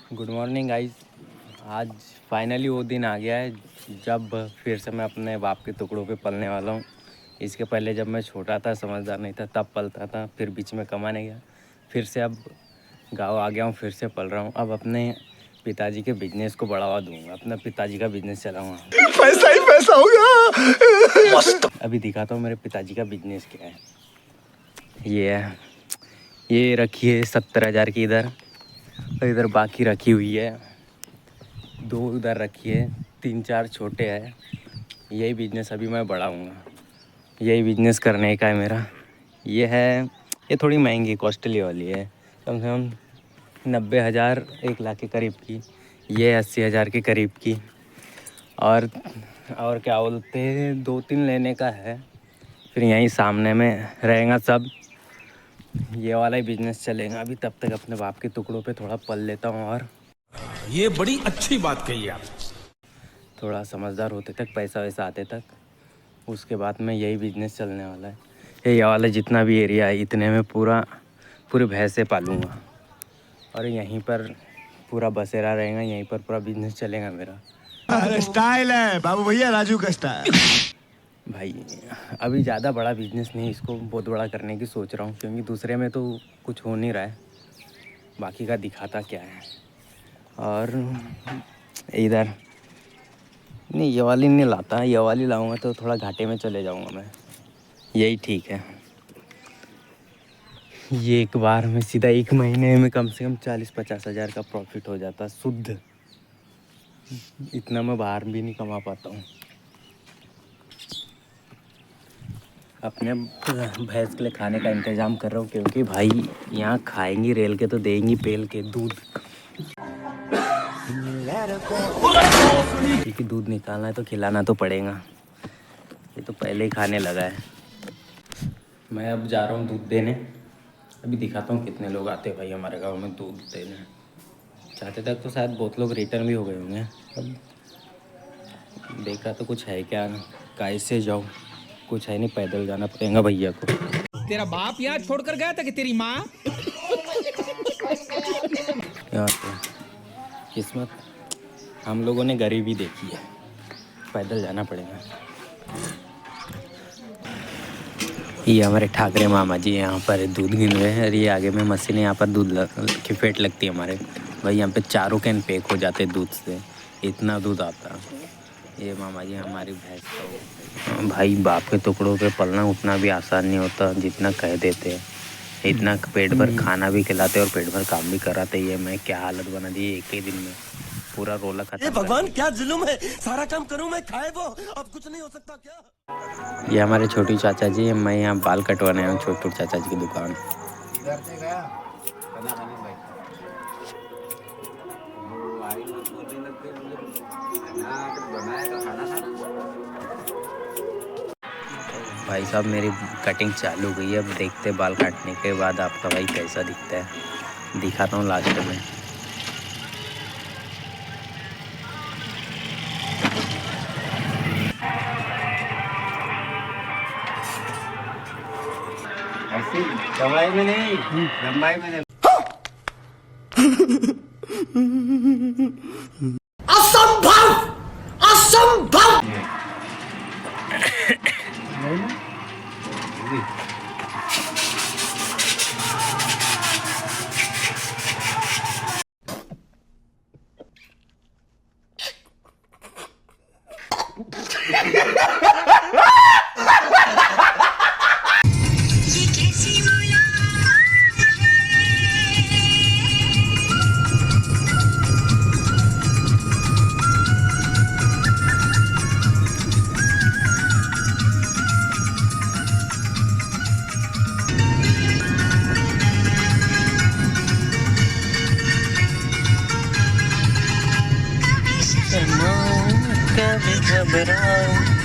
Good morning guys. आज finally वो दिन आ गया है जब फिर से मैं अपने बाप के टुकड़ों पे पलने वाला हूँ। इसके पहले जब मैं छोटा था, समझदार नहीं था, तब पलता था, फिर बीच में कमाने गया, फिर से अब गाँव आ गया हूँ, फिर से पल रहा हूँ। अब अपने पिताजी के बिजनेस को बढ़ावा दूंगा, अपना पिताजी का बिजनेस चलाऊंगा। पैसा ही पैसा होगा मस्त। अभी दिखाता हूँ मेरे पिताजी का बिजनेस क्या है। ये रखी है 70,000 की इधर, और इधर बाकी रखी हुई है 2 उधर रखी है, 3-4 छोटे हैं। यही बिजनेस अभी मैं बढ़ाऊँगा, यही बिजनेस करने का है मेरा। ये थोड़ी महंगी कॉस्टली वाली है, कम से कम 90,000 1 लाख के करीब की। ये 80,000 के करीब की। और क्या बोलते हैं, 2-3 लेने का है, फिर यहीं सामने में रहेगा सब। ये वाला ही बिजनेस चलेगा अभी, तब तक अपने बाप के टुकड़ों पे थोड़ा पल लेता हूँ। और ये बड़ी अच्छी बात कही आप। थोड़ा समझदार होते तक, पैसा वैसा आते तक, उसके बाद में यही बिजनेस चलने वाला है। ये वाला जितना भी एरिया है, इतने में पूरी भैंसे पालूँगा, और यहीं पर पूरा बसेरा रहेगा, यहीं पर पूरा बिजनेस चलेगा मेरा। अरे स्टाइल है बाबू भैया, राजू का स्टाइल। भाई अभी ज़्यादा बड़ा बिजनेस नहीं, इसको बहुत बड़ा करने की सोच रहा हूँ, क्योंकि दूसरे में तो कुछ हो नहीं रहा है, बाकी का दिखाता क्या है। और इधर नहीं, ये वाली नहीं लाता, ये वाली लाऊंगा तो थोड़ा घाटे में चले जाऊंगा मैं। यही ठीक है। ये एक बार में सीधा 1 महीने में कम से कम 40-50 हज़ार का प्रॉफिट हो जाता शुद्ध। इतना मैं बाहर भी नहीं कमा पाता हूँ। अपने भैंस के लिए खाने का इंतज़ाम कर रहा हूँ, क्योंकि भाई यहाँ खाएंगी रेल के तो देंगी पेल के दूध, क्योंकि दूध निकालना है तो खिलाना तो पड़ेगा। ये तो पहले ही खाने लगा है। मैं अब जा रहा हूँ दूध देने। अभी दिखाता हूँ कितने लोग आते हैं भाई हमारे गांव में दूध देने। चाहते तक तो शायद बहुत लोग रिटर्न भी हो गए होंगे। अब देखा तो कुछ है क्या, कैसे जाऊँ, कुछ है नहीं, पैदल जाना पड़ेगा भैया को। तेरा बाप यहाँ छोड़कर गया था कि तेरी माँ? यहाँ पे किस्मत, हम लोगों ने गरीबी देखी है, पैदल जाना पड़ेगा। ये हमारे ठाकरे मामा जी यहाँ पर दूध गिन रहे हैं, और ये आगे में मशीन है, यहाँ पर दूध की फेट लगती है हमारे भाई। यहाँ पे 4 कैन पैक हो जाते दूध से, इतना दूध आता। ये मामा जी हमारी भैंस का भाई। बाप के टुकड़ों पे पलना उतना भी आसान नहीं होता जितना कह देते हैं। इतना पेट भर खाना भी खिलाते और पेट भर काम भी कराते। ये मैं क्या हालत बना दी एक ही दिन में, पूरा रोला खत्म। भगवान क्या जुल्म है, सारा काम करूं मैं, खाए वो, अब कुछ नहीं हो सकता क्या। ये हमारे छोटी चाचा जी, मैं यहाँ बाल कटवाने आया हूँ छोटू चाचा जी की दुकान। भाई साहब मेरी कटिंग चालू गई है, अब देखते बाल काटने के बाद आपका भाई कैसा दिखता है, दिखाता हूँ लास्ट में। ऐसी लंबाई में नहीं, लंबाई में नहीं। असंभव, असंभव। कभी घबराओ